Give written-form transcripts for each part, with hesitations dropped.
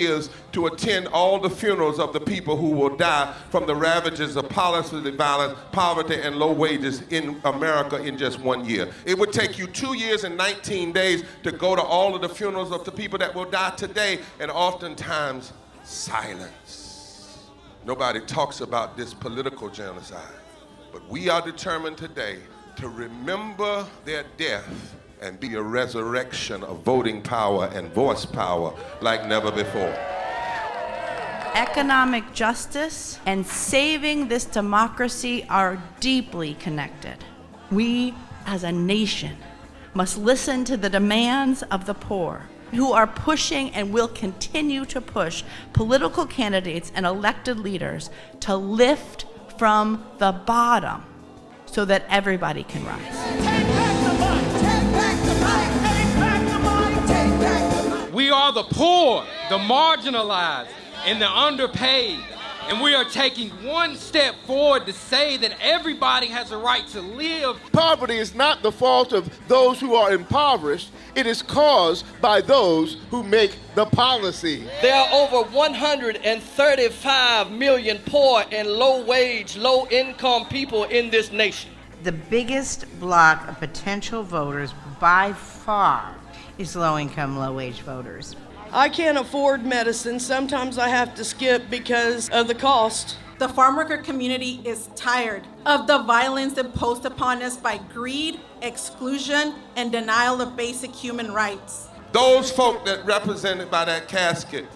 is to attend all the funerals of the people who will die from the ravages of policy violence, poverty, and low wages in America in just 1 year. It would take you 2 years and 19 days to go to all of the funerals of the people that will die today, and oftentimes silence. Nobody talks about this political genocide, but we are determined today to remember their death and be a resurrection of voting power and voice power like never before. Economic justice and saving this democracy are deeply connected. We, as a nation, must listen to the demands of the poor, who are pushing and will continue to push political candidates and elected leaders to lift from the bottom so that everybody can rise. We are the poor, the marginalized, and the underpaid. And we are taking one step forward to say that everybody has a right to live. Poverty is not the fault of those who are impoverished. It is caused by those who make the policy. There are over 135 million poor and low-wage, low-income people in this nation. The biggest block of potential voters by far is low-income, low-wage voters. I can't afford medicine. Sometimes I have to skip because of the cost. The farm worker community is tired of the violence imposed upon us by greed, exclusion, and denial of basic human rights. Those folk that represented by that casket,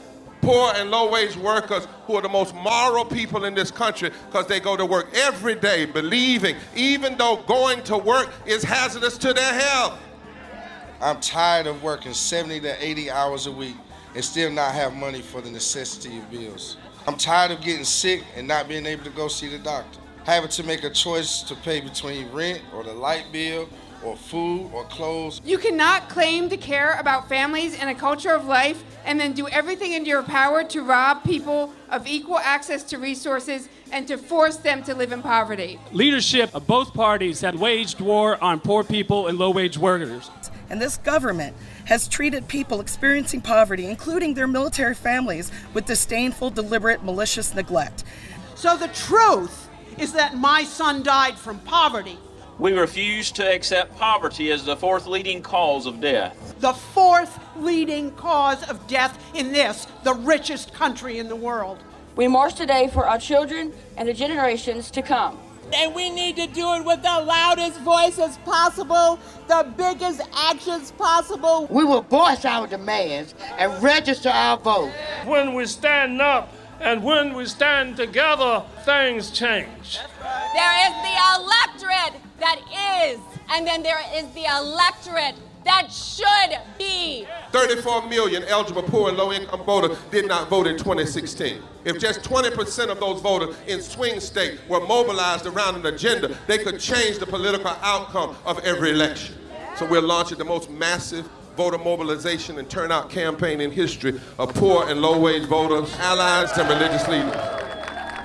poor and low-wage workers who are the most moral people in this country because they go to work every day believing, even though going to work is hazardous to their health. I'm tired of working 70 to 80 hours a week and still not have money for the necessity of bills. I'm tired of getting sick and not being able to go see the doctor. Having to make a choice to pay between rent or the light bill or food or clothes. You cannot claim to care about families and a culture of life and then do everything in your power to rob people of equal access to resources and to force them to live in poverty. Leadership of both parties have waged war on poor people and low-wage workers. And this government has treated people experiencing poverty, including their military families, with disdainful, deliberate, malicious neglect. So the truth is that my son died from poverty. We refuse to accept poverty as the fourth leading cause of death. The fourth leading cause of death in this, the richest country in the world. We march today for our children and the generations to come. And we need to do it with the loudest voices possible, the biggest actions possible. We will voice our demands and register our vote. When we stand up and when we stand together, things change. There is the electorate that is, and then there is the electorate that should be. 34 million eligible poor and low-income voters did not vote in 2016. If just 20% of those voters in swing states were mobilized around an agenda, they could change the political outcome of every election. So we're launching the most massive voter mobilization and turnout campaign in history of poor and low-wage voters, allies, and religious leaders.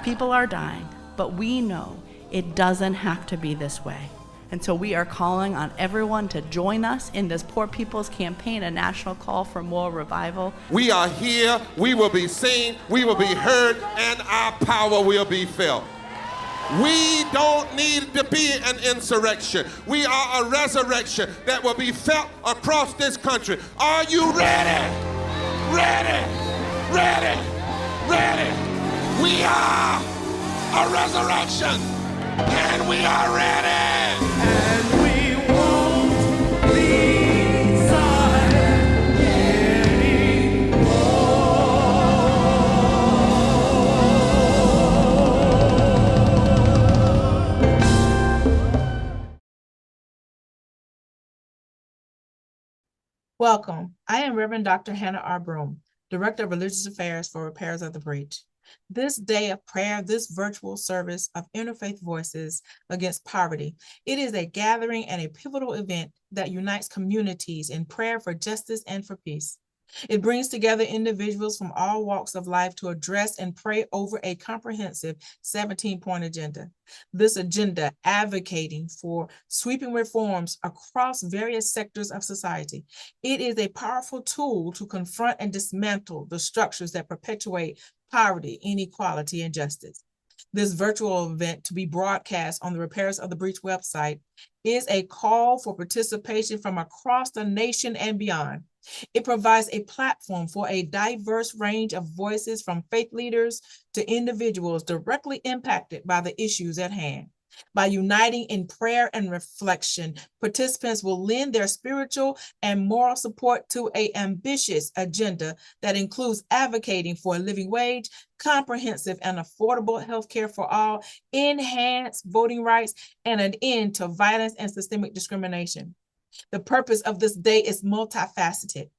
People are dying, but we know it doesn't have to be this way. And so we are calling on everyone to join us in this Poor People's Campaign, a national call for moral revival. We are here, we will be seen, we will be heard, and our power will be felt. We don't need to be an insurrection. We are a resurrection that will be felt across this country. Are you ready? Ready, ready, ready. We are a resurrection, and we are ready. And we won't be silent Welcome. I am Reverend Dr. Hannah R. Broom, Director of Religious Affairs for Repairs of the Breach. This day of prayer, this virtual service of Interfaith Voices Against Poverty, it is a gathering and a pivotal event that unites communities in prayer for justice and for peace. It brings together individuals from all walks of life to address and pray over a comprehensive 17-point agenda. This agenda advocating for sweeping reforms across various sectors of society. It is a powerful tool to confront and dismantle the structures that perpetuate poverty, inequality, and injustice. This virtual event, to be broadcast on the Repairers of the Breach website, is a call for participation from across the nation and beyond. It provides a platform for a diverse range of voices, from faith leaders to individuals directly impacted by the issues at hand. By uniting in prayer and reflection, participants will lend their spiritual and moral support to an ambitious agenda that includes advocating for a living wage, comprehensive and affordable health care for all, enhanced voting rights, and an end to violence and systemic discrimination. The purpose of this day is multifaceted.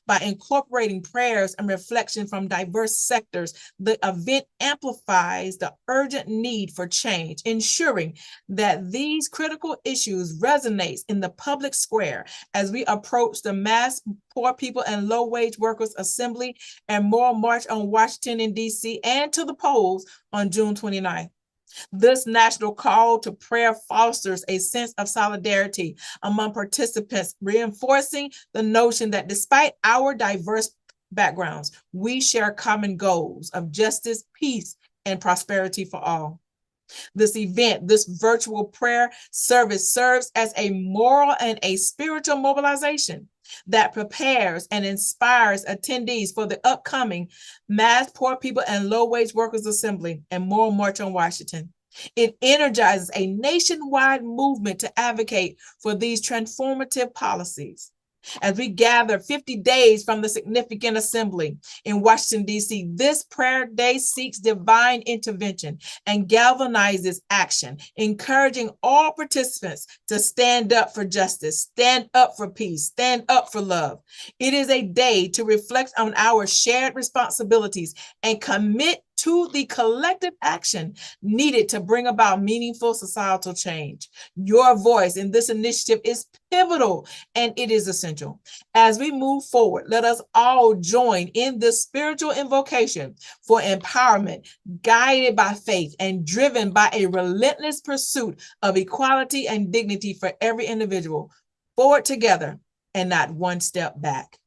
By incorporating prayers and reflection from diverse sectors, the event amplifies the urgent need for change, ensuring that these critical issues resonates in the public square as we approach the mass poor people and low-wage workers assembly and moral march on Washington and DC and to the polls on June 29th. This national call to prayer fosters a sense of solidarity among participants, reinforcing the notion that despite our diverse backgrounds, we share common goals of justice, peace, and prosperity for all. This event, this virtual prayer service, serves as a moral and a spiritual mobilization that prepares and inspires attendees for the upcoming Mass Poor People and Low-Wage Workers Assembly and Moral March on Washington. It energizes a nationwide movement to advocate for these transformative policies. As we gather 50 days from the significant assembly in Washington, D.C., this prayer day seeks divine intervention and galvanizes action, encouraging all participants to stand up for justice, stand up for peace, stand up for love. It is a day to reflect on our shared responsibilities and commit to the collective action needed to bring about meaningful societal change. Your voice in this initiative is pivotal and it is essential. As we move forward, let us all join in this spiritual invocation for empowerment, guided by faith and driven by a relentless pursuit of equality and dignity for every individual. Forward together and not one step back.